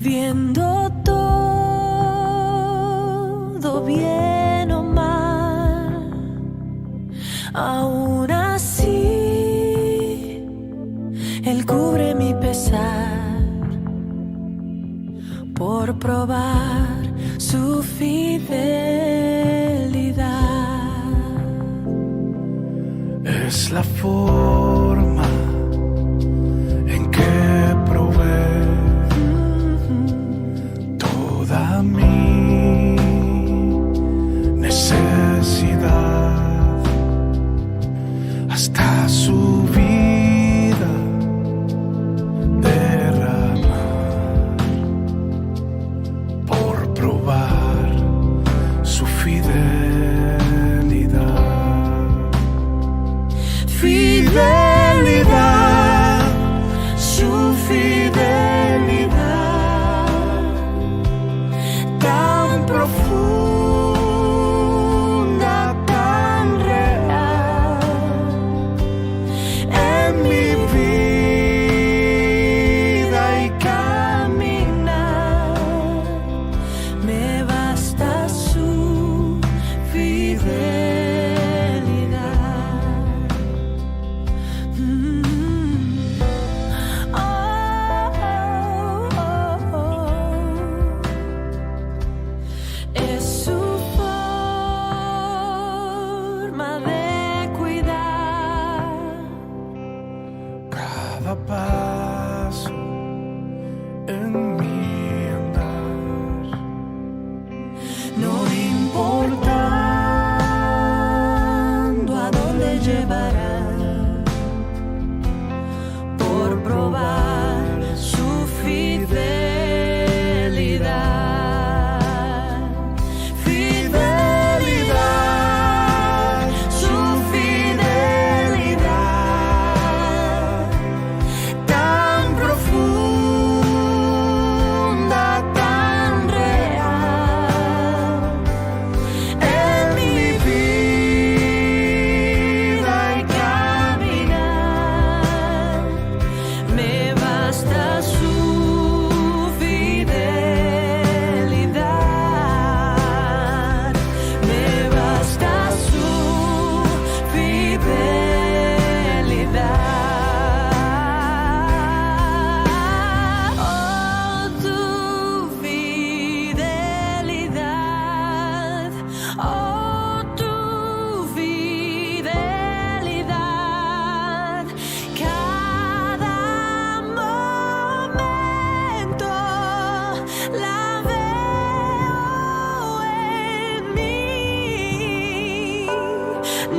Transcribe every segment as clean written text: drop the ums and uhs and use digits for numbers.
viendo todo bien o mal, aún así Él cubre mi pesar por probar su fidelidad. Es la forma en que provee toda mi necesidad, hasta su vida derramar por probar su fidelidad. Fidelidad, su fidelidad, tan profunda, tan real, en mi vida y caminar, me basta su fidelidad. Es su forma de cuidar Cada paso en mi andar, no importando a dónde llevará, por probar su fidelidad. Fidelidad, su fidelidad, tan profunda, tan real, en mi vida y caminar, me basta su fidelidad, me basta su fidelidad. Oh, tu fidelidad, oh, tu fidelidad, cada momento la veo en mí.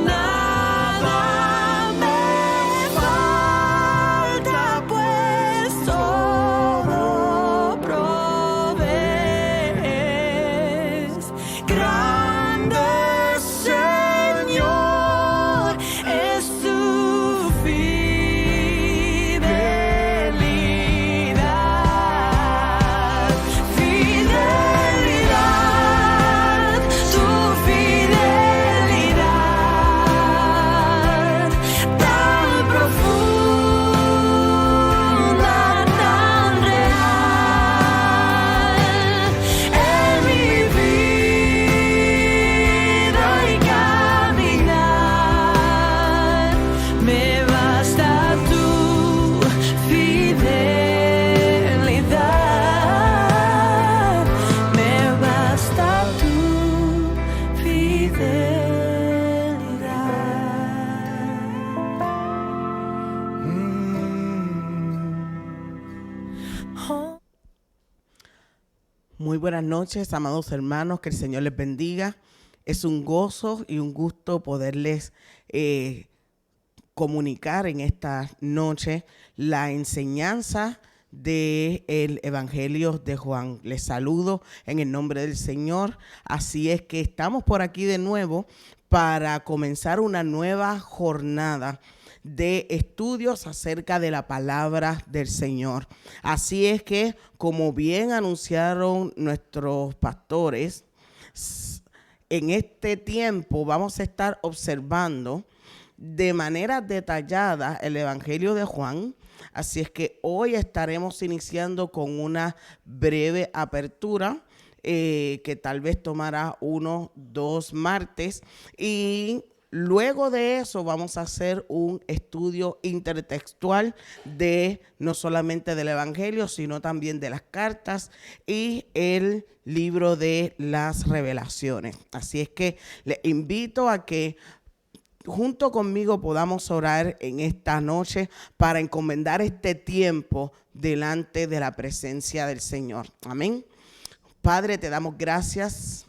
Nada me falta, pues todo provees. Grande Señor es tu fidelidad. Fidelidad, tu fidelidad, tan profunda, tan real, en mi vida y caminar, me basta tu fidelidad, me basta tu fidelidad. Oh. Muy buenas noches, amados hermanos, que el Señor les bendiga. Es un gozo y un gusto poderles comunicar en esta noche la enseñanza del Evangelio de Juan. Les saludo en el nombre del Señor. Así es que estamos por aquí de nuevo para comenzar una nueva jornada de estudios acerca de la palabra del Señor. Así es que, como bien anunciaron nuestros pastores, en este tiempo vamos a estar observando de manera detallada el Evangelio de Juan, Así es que hoy estaremos iniciando con una breve apertura que tal vez tomará 1-2 martes, y luego de eso vamos a hacer un estudio intertextual de no solamente del Evangelio, sino también de las cartas y el libro de las Revelaciones. Así es que les invito a que junto conmigo podamos orar en esta noche para encomendar este tiempo delante de la presencia del Señor. Amén. Padre, te damos gracias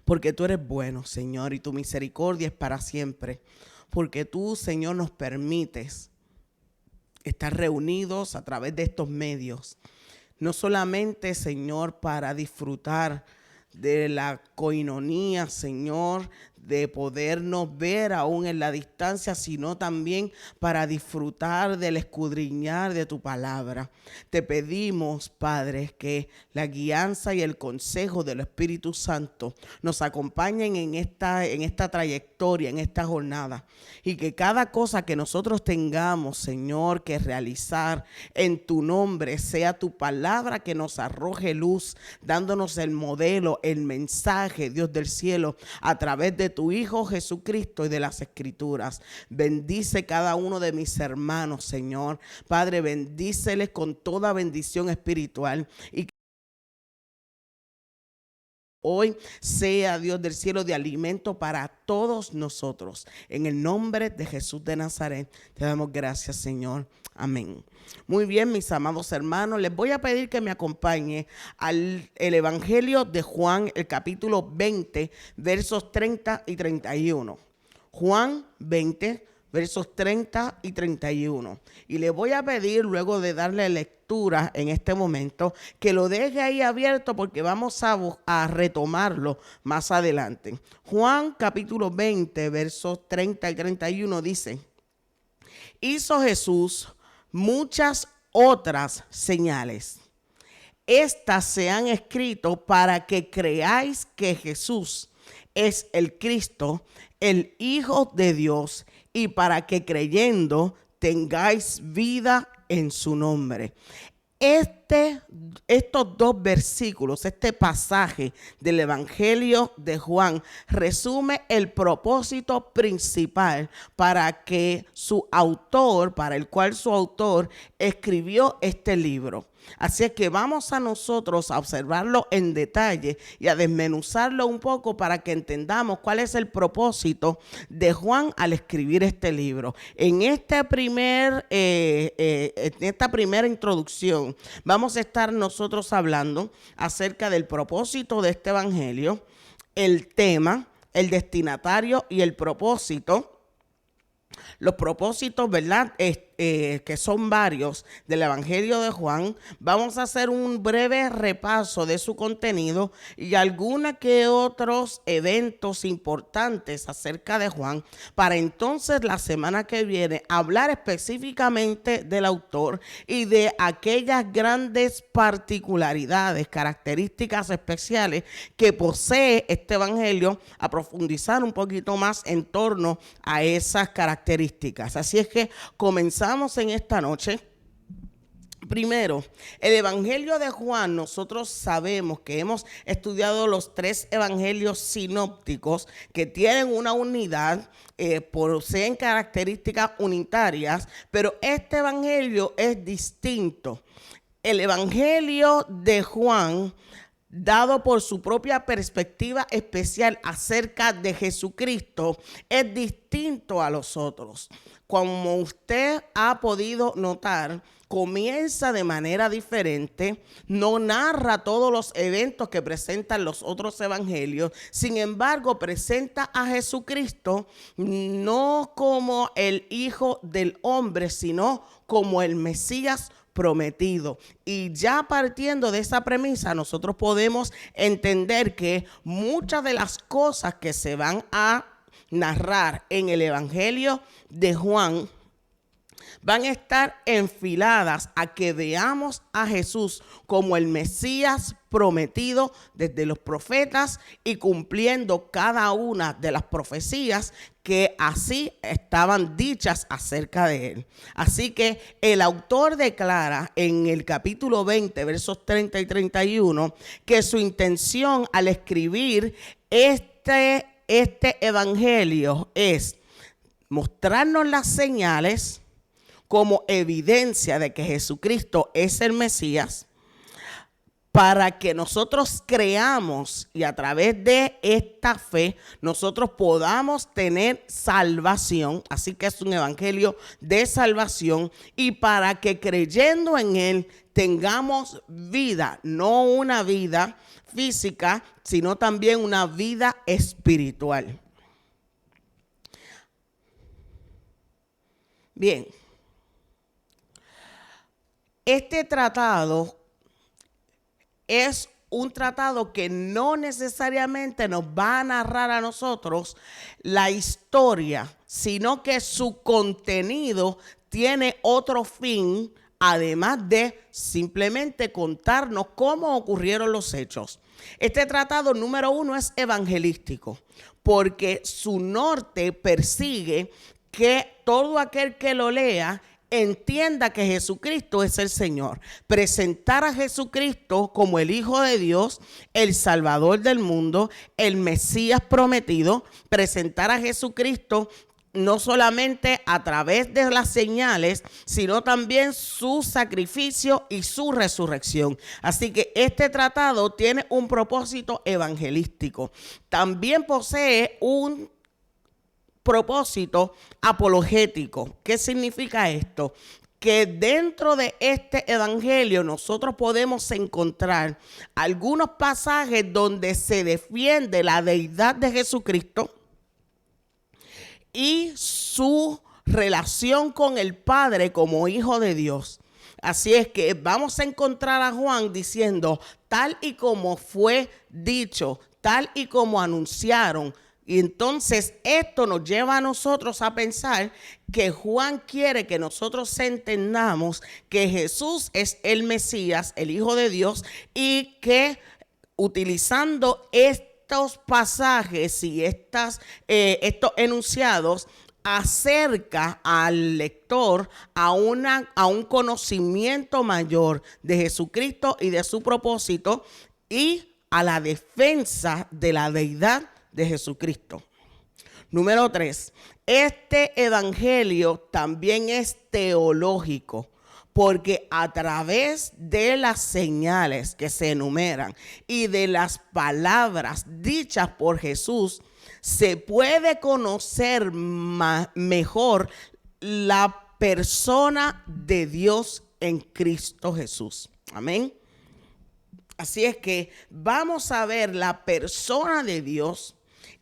porque tú eres bueno, Señor, y tu misericordia es para siempre. Porque tú, Señor, nos permites estar reunidos a través de estos medios. No solamente, Señor, para disfrutar de la coinonía, Señor, de podernos ver aún en la distancia, sino también para disfrutar del escudriñar de tu palabra. Te pedimos, Padre, que la guianza y el consejo del Espíritu Santo nos acompañen en esta trayectoria, en esta jornada, y que cada cosa que nosotros tengamos, Señor, que realizar en tu nombre, sea tu palabra que nos arroje luz, dándonos el modelo, el mensaje, Dios del cielo, a través de tu Hijo Jesucristo y de las Escrituras. Bendice cada uno de mis hermanos, Señor. Padre, bendíceles con toda bendición espiritual, y que hoy sea, Dios del cielo, de alimento para todos nosotros. En el nombre de Jesús de Nazaret, te damos gracias, Señor. Amén. Muy bien, mis amados hermanos, les voy a pedir que me acompañe al Evangelio de Juan, el capítulo 20, versos 30 y 31. Juan 20, versos 30 y 31. Y le voy a pedir, luego de darle lectura en este momento, que lo deje ahí abierto porque vamos a retomarlo más adelante. Juan capítulo 20, versos 30 y 31 dice: hizo Jesús muchas otras señales. Estas se han escrito para que creáis que Jesús es el Cristo, el Hijo de Dios, y para que creyendo tengáis vida en su nombre. Estos dos versículos, este pasaje del Evangelio de Juan, resume el propósito principal para el cual su autor escribió este libro. Así es que vamos a nosotros a observarlo en detalle y a desmenuzarlo un poco para que entendamos cuál es el propósito de Juan al escribir este libro. En esta primera introducción vamos a estar nosotros hablando acerca del propósito de este evangelio, el tema, el destinatario y el propósito. Los propósitos, ¿verdad?, que son varios del Evangelio de Juan. Vamos a hacer un breve repaso de su contenido y algunos que otros eventos importantes acerca de Juan, para entonces la semana que viene hablar específicamente del autor y de aquellas grandes particularidades, características especiales que posee este Evangelio, a profundizar un poquito más en torno a esas características. Así es que comenzamos en esta noche. Primero, el Evangelio de Juan, nosotros sabemos que hemos estudiado los 3 evangelios sinópticos que tienen una unidad, poseen características unitarias, pero este evangelio es distinto. El Evangelio de Juan, dado por su propia perspectiva especial acerca de Jesucristo, es distinto a los otros. Como usted ha podido notar, comienza de manera diferente, no narra todos los eventos que presentan los otros evangelios, sin embargo presenta a Jesucristo no como el Hijo del Hombre, sino como el Mesías prometido. Y ya partiendo de esa premisa, nosotros podemos entender que muchas de las cosas que se van a narrar en el Evangelio de Juan van a estar enfiladas a que veamos a Jesús como el Mesías prometido desde los profetas y cumpliendo cada una de las profecías que así estaban dichas acerca de él. Así que el autor declara en el capítulo 20, versos 30 y 31, que su intención al escribir este evangelio es mostrarnos las señales como evidencia de que Jesucristo es el Mesías, para que nosotros creamos y a través de esta fe nosotros podamos tener salvación. Así que es un evangelio de salvación, y para que creyendo en él tengamos vida, no una vida física, sino también una vida espiritual. Bien, este tratado es un tratado que no necesariamente nos va a narrar a nosotros la historia, sino que su contenido tiene otro fin, además de simplemente contarnos cómo ocurrieron los hechos. Este tratado, número 1, es evangelístico, porque su norte persigue que todo aquel que lo lea entienda que Jesucristo es el Señor. Presentar a Jesucristo como el Hijo de Dios, el Salvador del mundo, el Mesías prometido. Presentar a Jesucristo no solamente a través de las señales, sino también su sacrificio y su resurrección. Así que este tratado tiene un propósito evangelístico. También posee un propósito apologético. ¿Qué significa esto? Que dentro de este evangelio nosotros podemos encontrar algunos pasajes donde se defiende la deidad de Jesucristo y su relación con el Padre como Hijo de Dios. Así es que vamos a encontrar a Juan diciendo, tal y como fue dicho, tal y como anunciaron. Y entonces esto nos lleva a nosotros a pensar que Juan quiere que nosotros entendamos que Jesús es el Mesías, el Hijo de Dios, y que utilizando estos pasajes y estos enunciados acerca al lector a un conocimiento mayor de Jesucristo y de su propósito, y a la defensa de la deidad de Jesucristo. Número 3, este evangelio también es teológico, porque a través de las señales que se enumeran y de las palabras dichas por Jesús, se puede conocer mejor la persona de Dios en Cristo Jesús. Amén. Así es que vamos a ver la persona de Dios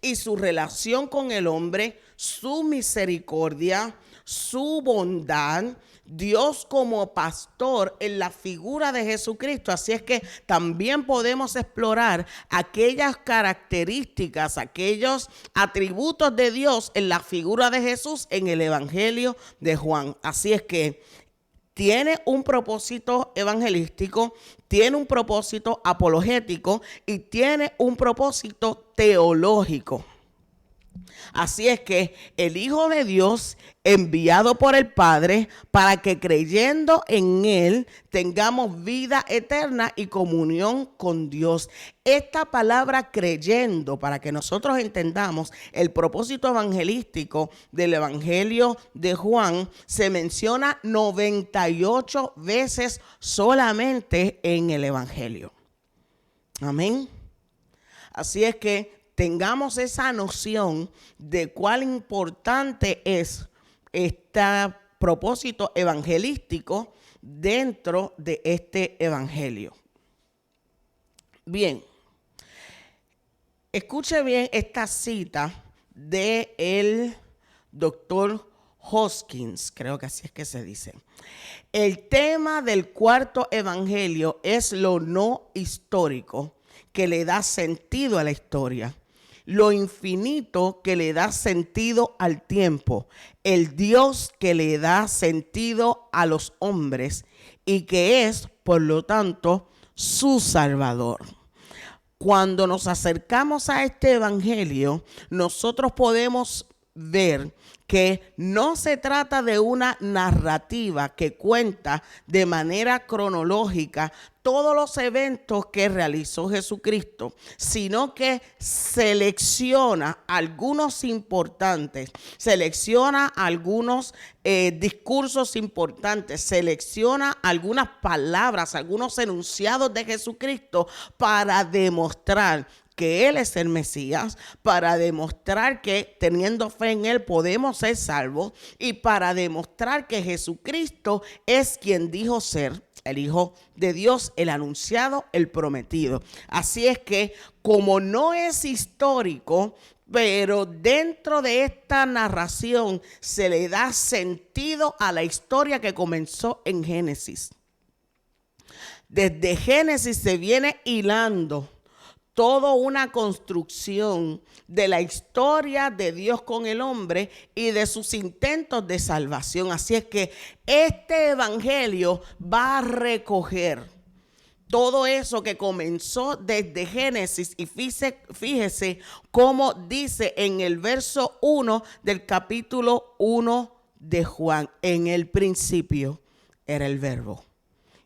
y su relación con el hombre, su misericordia, su bondad, Dios como pastor en la figura de Jesucristo. Así es que también podemos explorar aquellas características, aquellos atributos de Dios en la figura de Jesús en el Evangelio de Juan. Así es que tiene un propósito evangelístico, tiene un propósito apologético y tiene un propósito teológico. Así es que el Hijo de Dios, enviado por el Padre, para que creyendo en Él tengamos vida eterna y comunión con Dios. Esta palabra creyendo, para que nosotros entendamos el propósito evangelístico del Evangelio de Juan, se menciona 98 veces solamente en el Evangelio. Amén. Así es que tengamos esa noción de cuán importante es este propósito evangelístico dentro de este evangelio. Bien, escuche bien esta cita del doctor Hoskins, creo que así es que se dice. El tema del cuarto evangelio es lo no histórico que le da sentido a la historia. lo infinito que le da sentido al tiempo, el Dios que le da sentido a los hombres y que es, por lo tanto, su Salvador. Cuando nos acercamos a este evangelio, nosotros podemos ver que no se trata de una narrativa que cuenta de manera cronológica todos los eventos que realizó Jesucristo, sino que selecciona algunos importantes, selecciona algunos discursos importantes, selecciona algunas palabras, algunos enunciados de Jesucristo para demostrar que Él es el Mesías, para demostrar que teniendo fe en Él podemos ser salvos y para demostrar que Jesucristo es quien dijo ser el Hijo de Dios, el anunciado, el prometido. Así es que como no es histórico, pero dentro de esta narración se le da sentido a la historia que comenzó en Génesis. Desde Génesis se viene hilando toda una construcción de la historia de Dios con el hombre y de sus intentos de salvación. Así es que este evangelio va a recoger todo eso que comenzó desde Génesis y fíjese cómo dice en el verso 1 del capítulo 1 de Juan, en el principio era el verbo.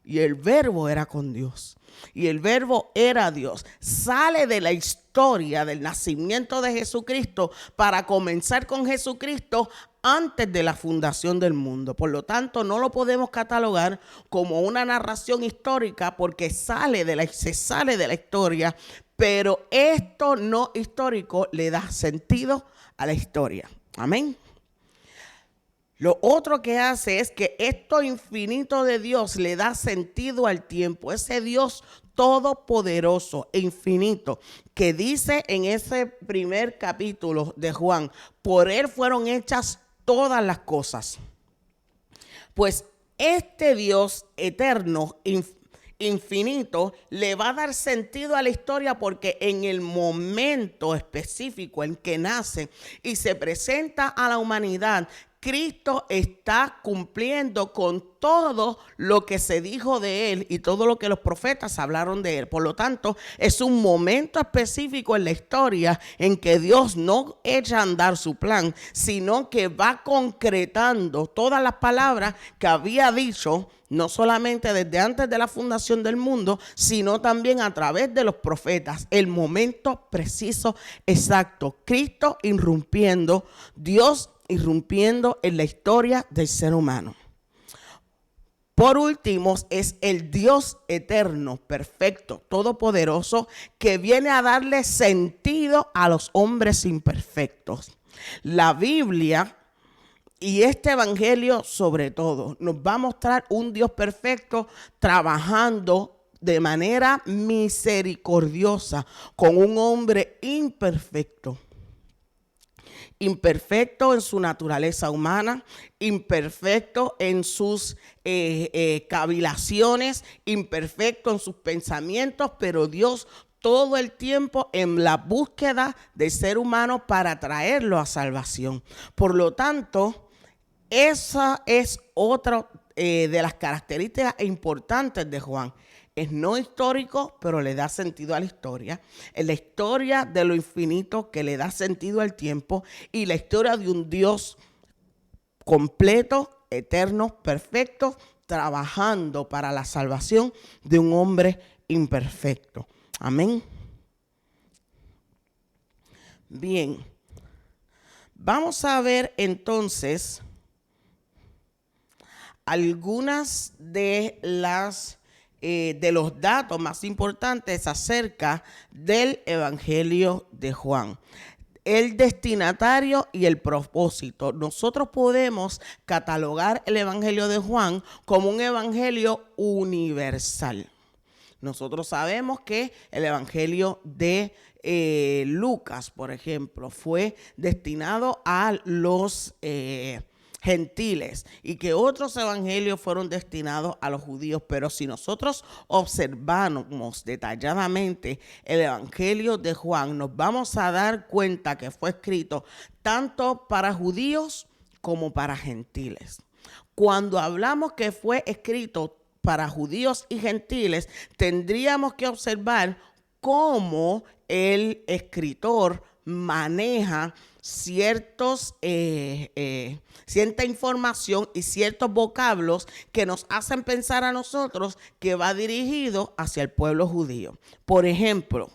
Y el verbo era con Dios. Y el verbo era Dios. Sale de la historia del nacimiento de Jesucristo para comenzar con Jesucristo antes de la fundación del mundo. Por lo tanto, no lo podemos catalogar como una narración histórica porque se sale de la historia, pero esto no histórico le da sentido a la historia. Amén. Lo otro que hace es que esto infinito de Dios le da sentido al tiempo. Ese Dios todopoderoso e infinito que dice en ese primer capítulo de Juan, por Él fueron hechas todas las cosas. Pues este Dios eterno, infinito, le va a dar sentido a la historia porque en el momento específico en que nace y se presenta a la humanidad, Cristo está cumpliendo con todo lo que se dijo de Él y todo lo que los profetas hablaron de Él. Por lo tanto, es un momento específico en la historia en que Dios no echa a andar su plan, sino que va concretando todas las palabras que había dicho, no solamente desde antes de la fundación del mundo, sino también a través de los profetas. El momento preciso, exacto. Cristo irrumpiendo, Dios irrumpiendo en la historia del ser humano. Por último, es el Dios eterno, perfecto, todopoderoso, que viene a darle sentido a los hombres imperfectos. La Biblia y este evangelio, sobre todo, nos va a mostrar un Dios perfecto trabajando de manera misericordiosa con un hombre imperfecto. Imperfecto en su naturaleza humana, imperfecto en sus cavilaciones, imperfecto en sus pensamientos, pero Dios todo el tiempo en la búsqueda del ser humano para traerlo a salvación. Por lo tanto, esa es otra de las características importantes de Juan. Es no histórico, pero le da sentido a la historia. Es la historia de lo infinito que le da sentido al tiempo y la historia de un Dios completo, eterno, perfecto, trabajando para la salvación de un hombre imperfecto. Amén. Bien, vamos a ver entonces algunas de los datos más importantes acerca del Evangelio de Juan. El destinatario y el propósito. Nosotros podemos catalogar el Evangelio de Juan como un evangelio universal. Nosotros sabemos que el Evangelio de Lucas, por ejemplo, fue destinado a los gentiles y que otros evangelios fueron destinados a los judíos. Pero si nosotros observamos detalladamente el evangelio de Juan, nos vamos a dar cuenta que fue escrito tanto para judíos como para gentiles. Cuando hablamos que fue escrito para judíos y gentiles, tendríamos que observar cómo el escritor maneja cierta información y ciertos vocablos que nos hacen pensar a nosotros que va dirigido hacia el pueblo judío. Por ejemplo,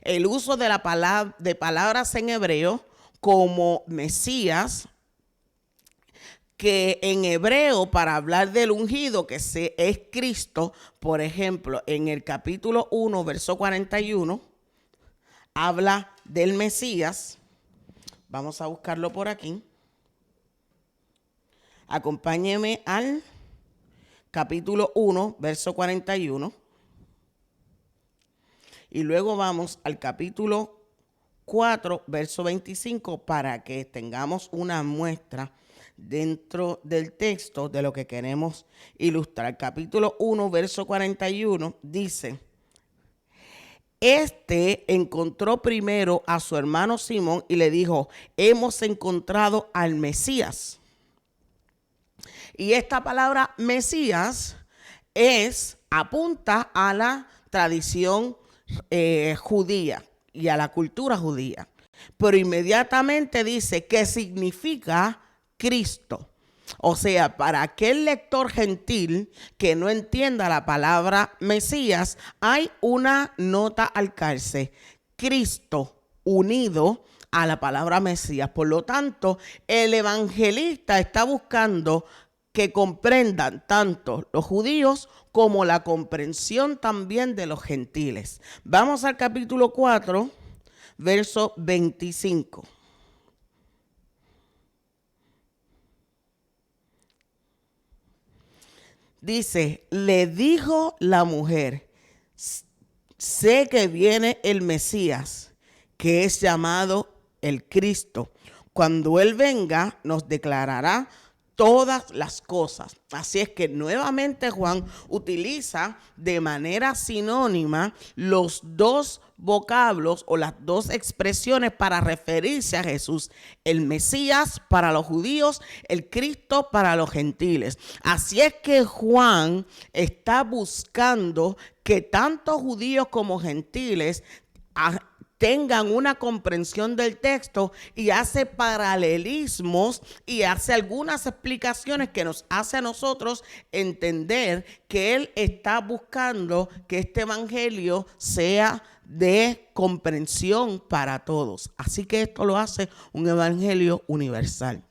el uso de palabras en hebreo como Mesías, que en hebreo, para hablar del ungido, que es Cristo, por ejemplo, en el capítulo 1, verso 41, habla del Mesías. Vamos a buscarlo por aquí. Acompáñeme al capítulo 1, verso 41. Y luego vamos al capítulo 4, verso 25, para que tengamos una muestra dentro del texto de lo que queremos ilustrar. Capítulo 1, verso 41 dice: Este encontró primero a su hermano Simón y le dijo: hemos encontrado al Mesías. Y esta palabra Mesías apunta a la tradición judía y a la cultura judía. Pero inmediatamente dice que significa Cristo. O sea, para aquel lector gentil que no entienda la palabra Mesías, hay una nota al calce: Cristo unido a la palabra Mesías. Por lo tanto, el evangelista está buscando que comprendan tanto los judíos como la comprensión también de los gentiles. Vamos al capítulo 4, verso 25. Dice: le dijo la mujer: sé que viene el Mesías, que es llamado el Cristo. Cuando Él venga, nos declarará todas las cosas. Así es que nuevamente Juan utiliza de manera sinónima los dos vocablos o las dos expresiones para referirse a Jesús: el Mesías para los judíos, el Cristo para los gentiles. Así es que Juan está buscando que tanto judíos como gentiles tengan una comprensión del texto, y hace paralelismos y hace algunas explicaciones que nos hace a nosotros entender que él está buscando que este evangelio sea de comprensión para todos. Así que esto lo hace un evangelio universal.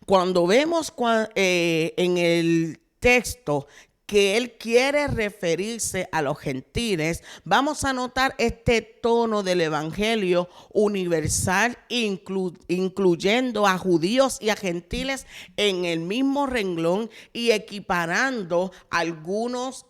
Cuando vemos en el texto que él quiere referirse a los gentiles, vamos a notar este tono del evangelio universal, incluyendo a judíos y a gentiles en el mismo renglón y equiparando algunos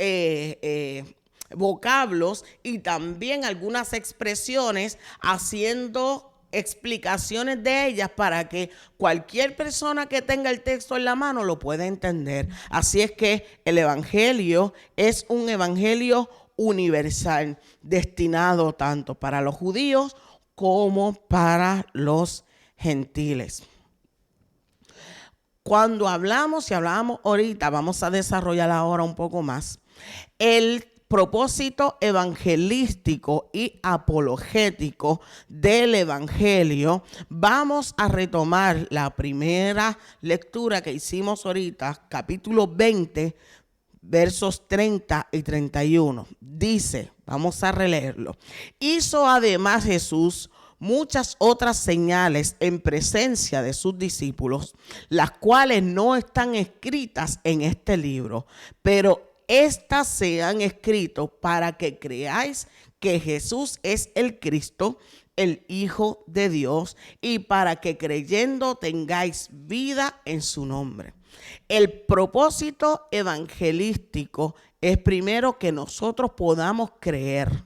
vocablos y también algunas expresiones, haciendo explicaciones de ellas para que cualquier persona que tenga el texto en la mano lo pueda entender. Así es que el evangelio es un evangelio universal, destinado tanto para los judíos como para los gentiles. Cuando hablamos, y hablábamos ahorita, vamos a desarrollar ahora un poco más, el propósito evangelístico y apologético del evangelio, vamos a retomar la primera lectura que hicimos ahorita, capítulo 20, versos 30 y 31. Dice, vamos a releerlo: hizo además Jesús muchas otras señales en presencia de sus discípulos, las cuales no están escritas en este libro, pero estas se han escrito para que creáis que Jesús es el Cristo, el Hijo de Dios, y para que creyendo tengáis vida en su nombre. El propósito evangelístico es primero que nosotros podamos creer.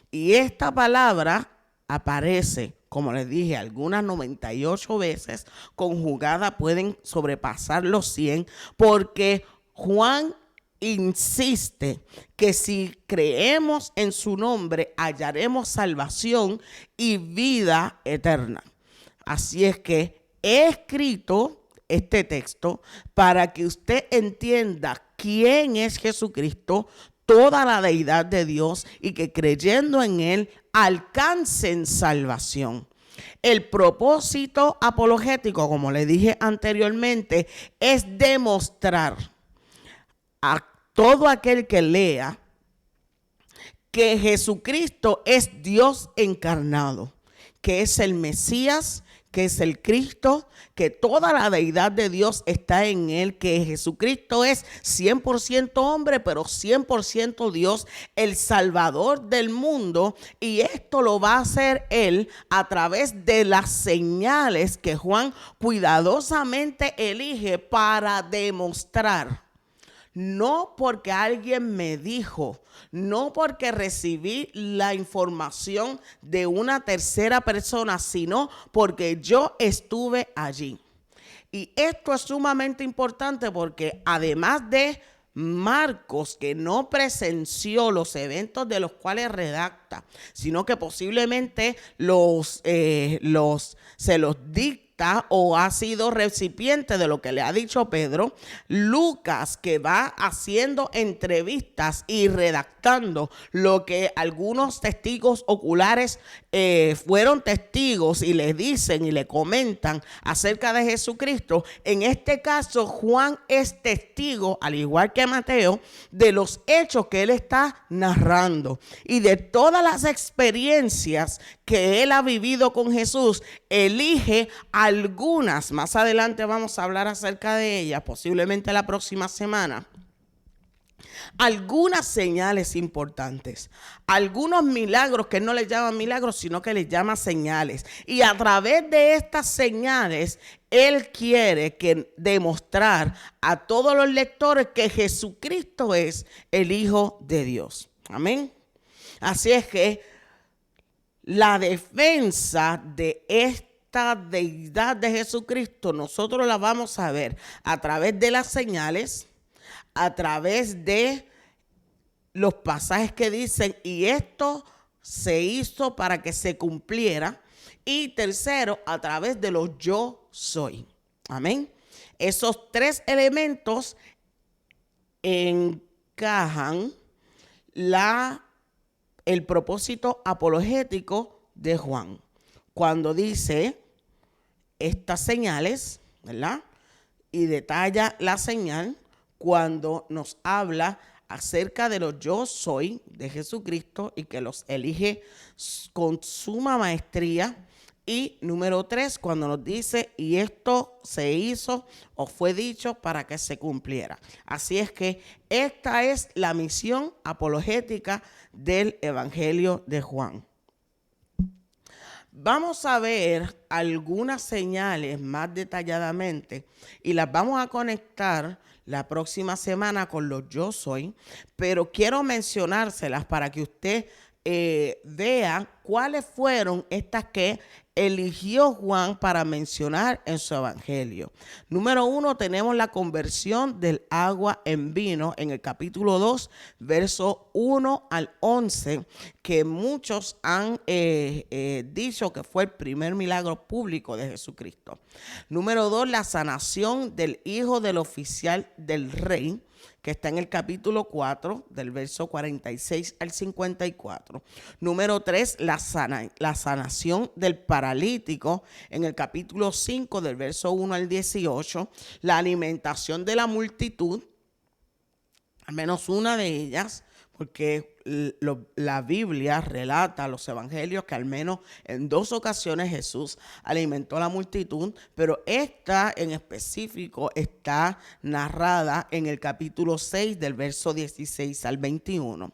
Y esta palabra aparece como les dije, algunas 98 veces conjugadas pueden sobrepasar los 100, porque Juan insiste que si creemos en su nombre hallaremos salvación y vida eterna. Así es que he escrito este texto para que usted entienda quién es Jesucristo, toda la deidad de Dios, y que creyendo en Él alcancen salvación. El propósito apologético, como le dije anteriormente, es demostrar a todo aquel que lea que Jesucristo es Dios encarnado, que es el Mesías, que es el Cristo, que toda la deidad de Dios está en él, que Jesucristo es 100% hombre, pero 100% Dios, el Salvador del mundo, y esto lo va a hacer él a través de las señales que Juan cuidadosamente elige para demostrar. No porque alguien me dijo, no porque recibí la información de una tercera persona, sino porque yo estuve allí. Y esto es sumamente importante porque además de Marcos, que no presenció los eventos de los cuales redacta, sino que posiblemente se los dicta o ha sido recipiente de lo que le ha dicho Pedro. Lucas, que va haciendo entrevistas y redactando lo que algunos testigos oculares fueron testigos y le dicen y le comentan acerca de Jesucristo. En este caso, Juan es testigo, al igual que Mateo, de los hechos que él está narrando y de todas las experiencias que él ha vivido con Jesús. Elige algunas, más adelante vamos a hablar acerca de ellas, posiblemente la próxima semana. Algunas señales importantes, algunos milagros que no les llaman milagros, sino que les llama señales. Y a través de estas señales, él quiere demostrar a todos los lectores que Jesucristo es el Hijo de Dios. Amén. Así es que la defensa de esta deidad de Jesucristo, nosotros la vamos a ver a través de las señales, a través de los pasajes que dicen, y esto se hizo para que se cumpliera. Y tercero, a través de los yo soy. Amén. Esos tres elementos encajan el propósito apologético de Juan. Cuando dice estas señales, ¿verdad? Y detalla la señal cuando nos habla acerca de los yo soy de Jesucristo y que los elige con suma maestría. Y número 3, cuando nos dice, y esto se hizo o fue dicho para que se cumpliera. Así es que esta es la misión apologética del Evangelio de Juan. Vamos a ver algunas señales más detalladamente y las vamos a conectar la próxima semana con los yo soy, pero quiero mencionárselas para que usted vea cuáles fueron estas que eligió Juan para mencionar en su evangelio. Número 1, tenemos la conversión del agua en vino en el capítulo 2, verso 1 al 11, que muchos han dicho que fue el primer milagro público de Jesucristo. Número 2, la sanación del hijo del oficial del rey, que está en el capítulo 4, del verso 46 al 54. Número 3, la sanación del paralítico, en el capítulo 5, del verso 1 al 18. La alimentación de la multitud, al menos una de ellas, porque la Biblia relata, los evangelios, que al menos en 2 ocasiones Jesús alimentó a la multitud, pero esta en específico está narrada en el capítulo 6 del verso 16 al 21.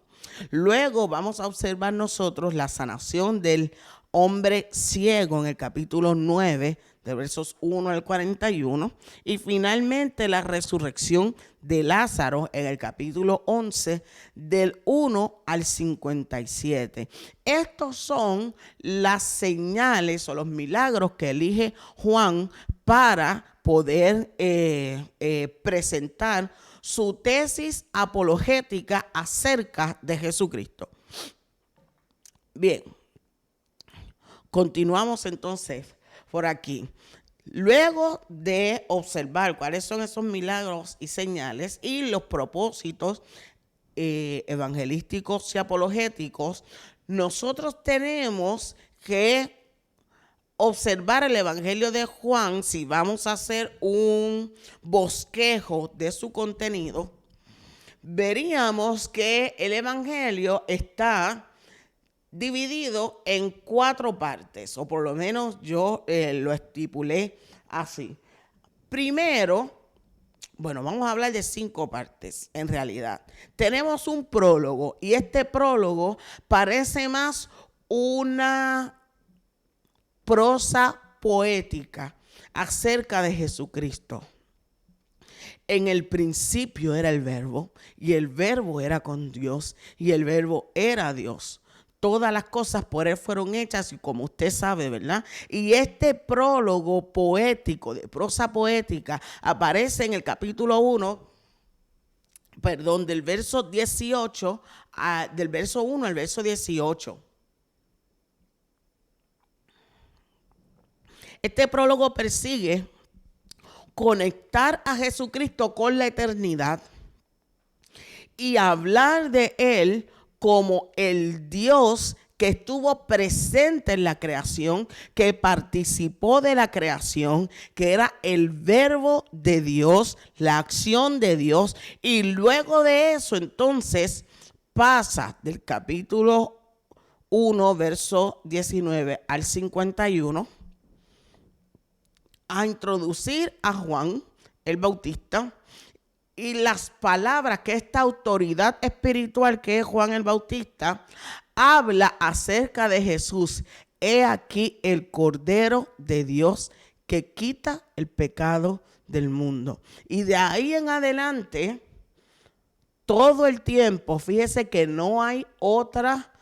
Luego vamos a observar nosotros la sanación del hombre ciego en el capítulo 9 de versos 1 al 41, y finalmente la resurrección de Lázaro en el capítulo 11, del 1 al 57. Estos son las señales o los milagros que elige Juan para poder presentar su tesis apologética acerca de Jesucristo. Bien, continuamos entonces por aquí. Luego de observar cuáles son esos milagros y señales y los propósitos evangelísticos y apologéticos, nosotros tenemos que observar el Evangelio de Juan. Si vamos a hacer un bosquejo de su contenido, veríamos que el Evangelio está dividido en 4 partes, o por lo menos yo lo estipulé así. Primero, bueno, vamos a hablar de 5 partes en realidad. Tenemos un prólogo, y este prólogo parece más una prosa poética acerca de Jesucristo. En el principio era el Verbo, y el Verbo era con Dios, y el Verbo era Dios. Todas las cosas por Él fueron hechas, y como usted sabe, ¿verdad? Y este prólogo poético, de prosa poética, aparece en el capítulo 1, del verso 18, del verso 1 al verso 18. Este prólogo persigue conectar a Jesucristo con la eternidad y hablar de Él como el Dios que estuvo presente en la creación, que participó de la creación, que era el Verbo de Dios, la acción de Dios. Y luego de eso, entonces, pasa del capítulo 1, verso 19 al 51, a introducir a Juan el Bautista y las palabras que esta autoridad espiritual que es Juan el Bautista habla acerca de Jesús. He aquí el Cordero de Dios que quita el pecado del mundo. Y de ahí en adelante, todo el tiempo, fíjese que no hay otra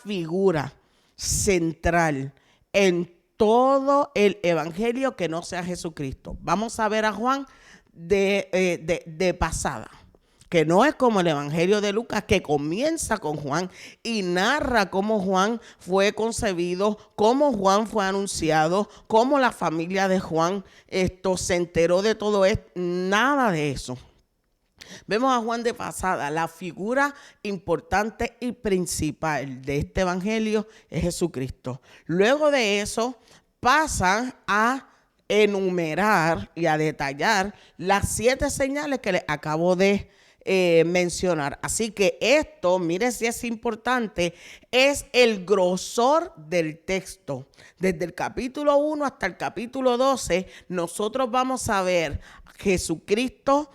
figura central en todo el evangelio que no sea Jesucristo. Vamos a ver a Juan de pasada, que no es como el evangelio de Lucas, que comienza con Juan y narra cómo Juan fue concebido, cómo Juan fue anunciado, cómo la familia de Juan se enteró de todo esto. Nada de eso. Vemos a Juan de pasada. La figura importante y principal de este evangelio es Jesucristo. Luego de eso pasan a enumerar y a detallar las 7 señales que les acabo de mencionar. Así que esto, mire si es importante, es el grosor del texto. Desde el capítulo 1 hasta el capítulo 12, nosotros vamos a ver Jesucristo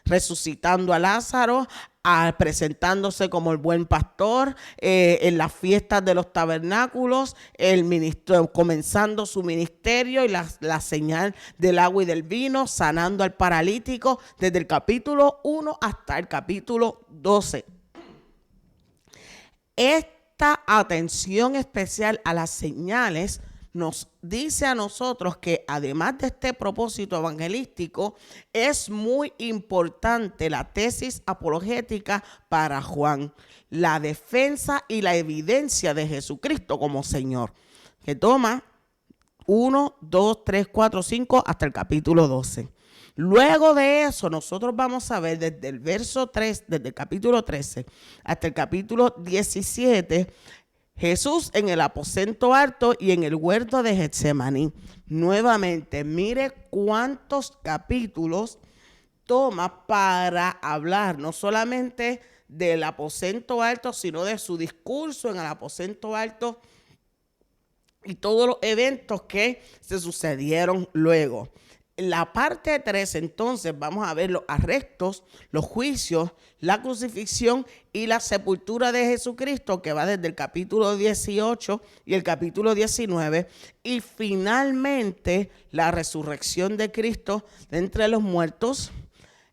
resucitando a Lázaro, presentándose como el buen pastor, en las fiestas de los tabernáculos, el ministro comenzando su ministerio y la señal del agua y del vino, sanando al paralítico, desde el capítulo 1 hasta el capítulo 12. Esta atención especial a las señales nos dice a nosotros que además de este propósito evangelístico, es muy importante la tesis apologética para Juan, la defensa y la evidencia de Jesucristo como Señor, que toma 1, 2, 3, 4, 5 hasta el capítulo 12. Luego de eso, nosotros vamos a ver desde el verso 3, desde el capítulo 13 hasta el capítulo 17, Jesús en el aposento alto y en el huerto de Getsemaní. Nuevamente, mire cuántos capítulos toma para hablar, no solamente del aposento alto, sino de su discurso en el aposento alto y todos los eventos que se sucedieron luego. En la parte 3, entonces, vamos a ver los arrestos, los juicios, la crucifixión y la sepultura de Jesucristo, que va desde el capítulo 18 y el capítulo 19, y finalmente la resurrección de Cristo de entre los muertos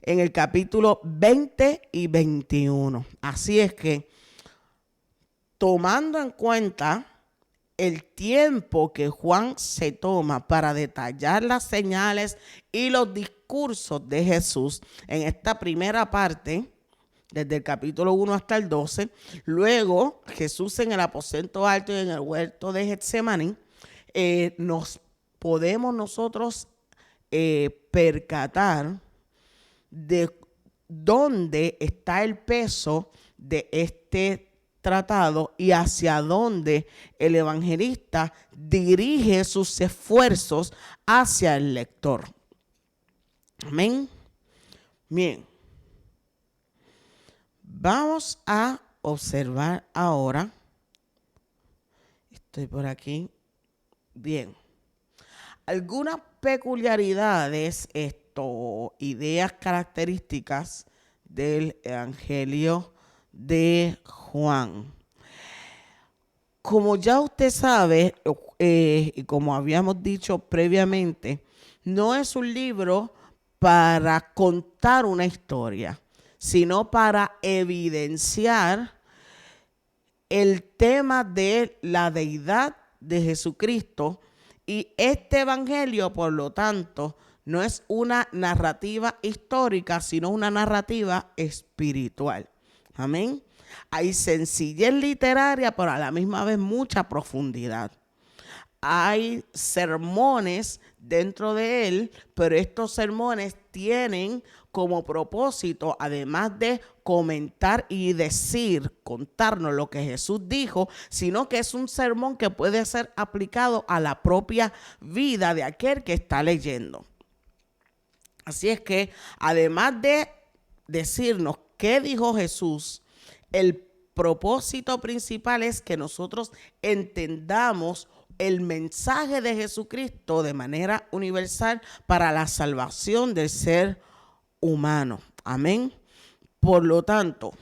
en el capítulo 20 y 21. Así es que, tomando en cuenta el tiempo que Juan se toma para detallar las señales y los discursos de Jesús en esta primera parte, desde el capítulo 1 hasta el 12, luego Jesús en el aposento alto y en el huerto de Getsemaní, nos podemos nosotros percatar de dónde está el peso de este tratado y hacia dónde el evangelista dirige sus esfuerzos hacia el lector. Amén. Bien. Vamos a observar ahora. Estoy por aquí. Bien. Algunas peculiaridades, ideas características del evangelio de Juan. Como ya usted sabe, y como habíamos dicho previamente, no es un libro para contar una historia, sino para evidenciar el tema de la deidad de Jesucristo. Y este evangelio, por lo tanto, no es una narrativa histórica, sino una narrativa espiritual. Amén. Hay sencillez literaria, pero a la misma vez mucha profundidad. Hay sermones dentro de él, pero estos sermones tienen como propósito, además de comentar y contarnos lo que Jesús dijo, sino que es un sermón que puede ser aplicado a la propia vida de aquel que está leyendo. Así es que, además de decirnos qué dijo Jesús, el propósito principal es que nosotros entendamos el mensaje de Jesucristo de manera universal para la salvación del ser humano. Amén. Por lo tanto,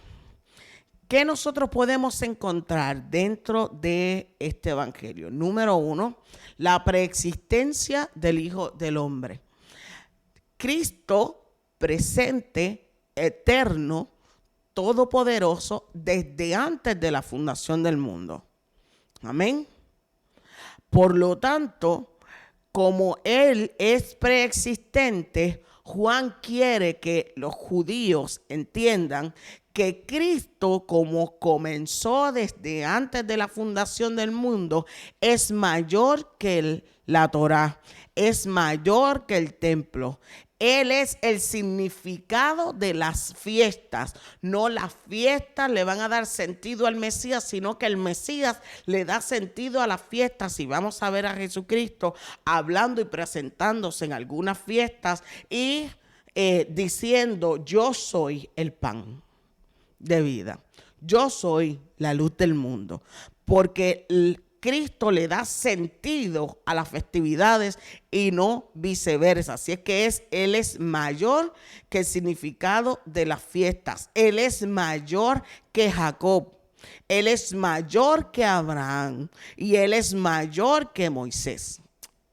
¿qué nosotros podemos encontrar dentro de este evangelio? Número 1, la preexistencia del Hijo del Hombre. Cristo presente, eterno, todopoderoso, desde antes de la fundación del mundo. Amén. Por lo tanto, como Él es preexistente, Juan quiere que los judíos entiendan que Cristo, como comenzó desde antes de la fundación del mundo, es mayor que la Torá, es mayor que el templo. Él es el significado de las fiestas. No las fiestas le van a dar sentido al Mesías, sino que el Mesías le da sentido a las fiestas. Y vamos a ver a Jesucristo hablando y presentándose en algunas fiestas y diciendo: yo soy el pan de vida. Yo soy la luz del mundo. Porque Cristo le da sentido a las festividades y no viceversa. Así es que Él es mayor que el significado de las fiestas. Él es mayor que Jacob. Él es mayor que Abraham. Y Él es mayor que Moisés.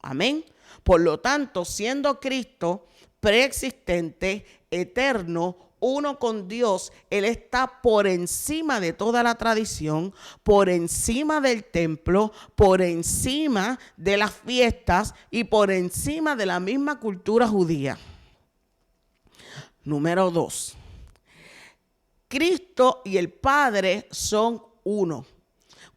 Amén. Por lo tanto, siendo Cristo preexistente, eterno, uno con Dios, Él está por encima de toda la tradición, por encima del templo, por encima de las fiestas y por encima de la misma cultura judía. Número 2. Cristo y el Padre son uno.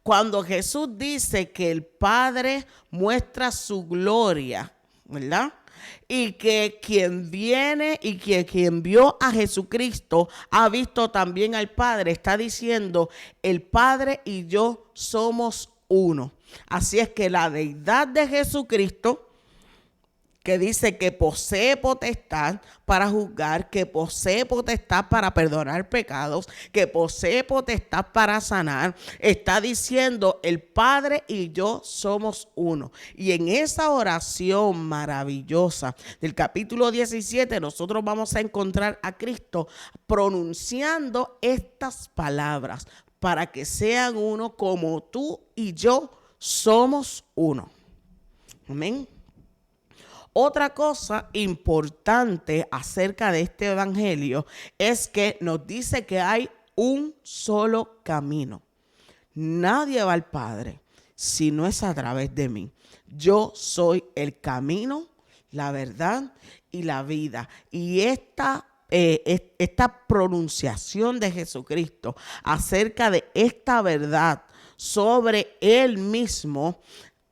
Cuando Jesús dice que el Padre muestra su gloria, ¿verdad? Y que quien viene y que quien vio a Jesucristo ha visto también al Padre, está diciendo: el Padre y yo somos uno. Así es que la deidad de Jesucristo que dice que posee potestad para juzgar, que posee potestad para perdonar pecados, que posee potestad para sanar. Está diciendo, el Padre y yo somos uno. Y en esa oración maravillosa del capítulo 17, nosotros vamos a encontrar a Cristo pronunciando estas palabras, para que sean uno como tú y yo somos uno. Amén. Otra cosa importante acerca de este evangelio es que nos dice que hay un solo camino. Nadie va al Padre si no es a través de mí. Yo soy el camino, la verdad y la vida. Y esta pronunciación de Jesucristo acerca de esta verdad sobre Él mismo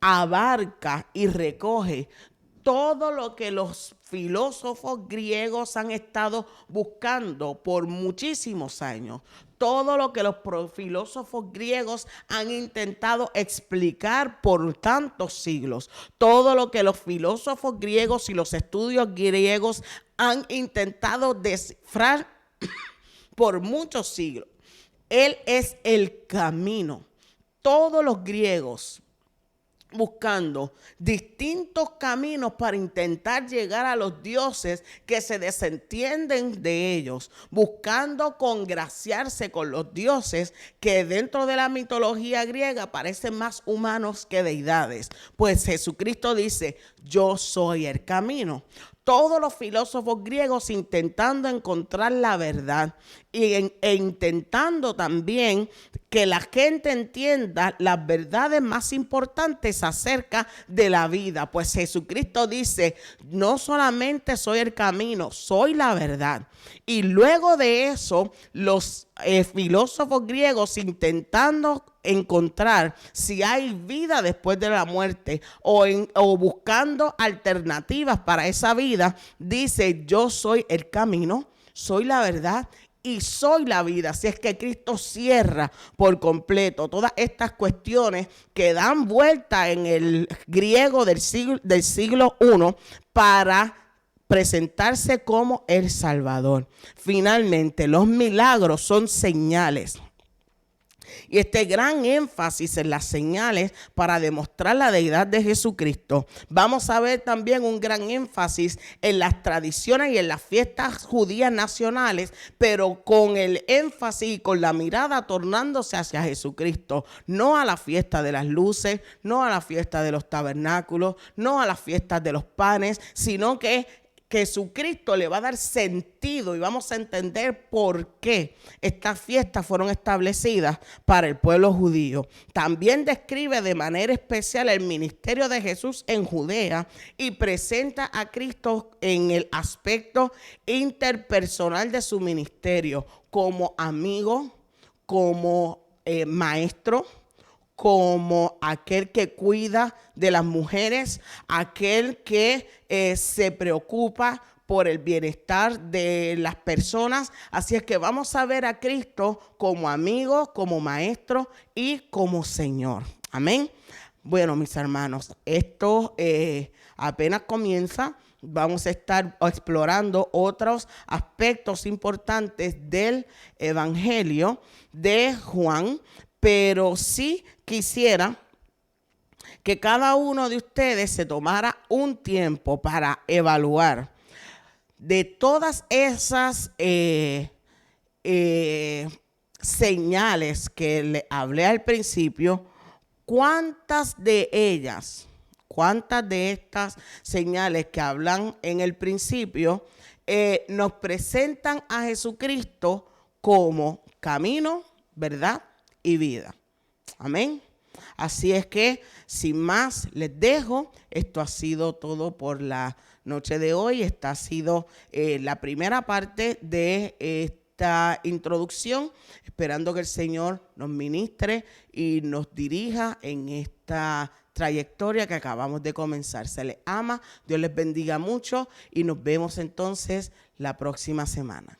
abarca y recoge todo lo que los filósofos griegos han estado buscando por muchísimos años. Todo lo que los filósofos griegos han intentado explicar por tantos siglos. Todo lo que los filósofos griegos y los estudios griegos han intentado descifrar por muchos siglos. Él es el camino. Todos los griegos buscando distintos caminos para intentar llegar a los dioses que se desentienden de ellos, buscando congraciarse con los dioses que dentro de la mitología griega parecen más humanos que deidades. Pues Jesucristo dice, yo soy el camino. Todos los filósofos griegos intentando encontrar la verdad e intentando también que la gente entienda las verdades más importantes acerca de la vida. Pues Jesucristo dice, no solamente soy el camino, soy la verdad. Y luego de eso, los filósofos griegos intentando encontrar si hay vida después de la muerte o buscando alternativas para esa vida, dice, yo soy el camino, soy la verdad y soy la vida. Así es que Cristo cierra por completo todas estas cuestiones que dan vuelta en el griego del siglo I para presentarse como el Salvador. Finalmente, los milagros son señales. Y este gran énfasis en las señales para demostrar la deidad de Jesucristo. Vamos a ver también un gran énfasis en las tradiciones y en las fiestas judías nacionales, pero con el énfasis y con la mirada tornándose hacia Jesucristo. No a la fiesta de las luces, no a la fiesta de los tabernáculos, no a las fiestas de los panes, sino que Jesucristo le va a dar sentido y vamos a entender por qué estas fiestas fueron establecidas para el pueblo judío. También describe de manera especial el ministerio de Jesús en Judea y presenta a Cristo en el aspecto interpersonal de su ministerio como amigo, como maestro, como aquel que cuida de las mujeres, aquel que se preocupa por el bienestar de las personas. Así es que vamos a ver a Cristo como amigo, como maestro y como Señor. Amén. Bueno, mis hermanos, esto apenas comienza. Vamos a estar explorando otros aspectos importantes del Evangelio de Juan, pero sí quisiera que cada uno de ustedes se tomara un tiempo para evaluar de todas esas señales que le hablé al principio, cuántas de estas señales que hablan en el principio nos presentan a Jesucristo como camino, verdad y vida. Amén. Así es que, sin más, les dejo. Esto ha sido todo por la noche de hoy. Esta ha sido la primera parte de esta introducción, esperando que el Señor nos ministre y nos dirija en esta trayectoria que acabamos de comenzar. Se les ama, Dios les bendiga mucho y nos vemos entonces la próxima semana.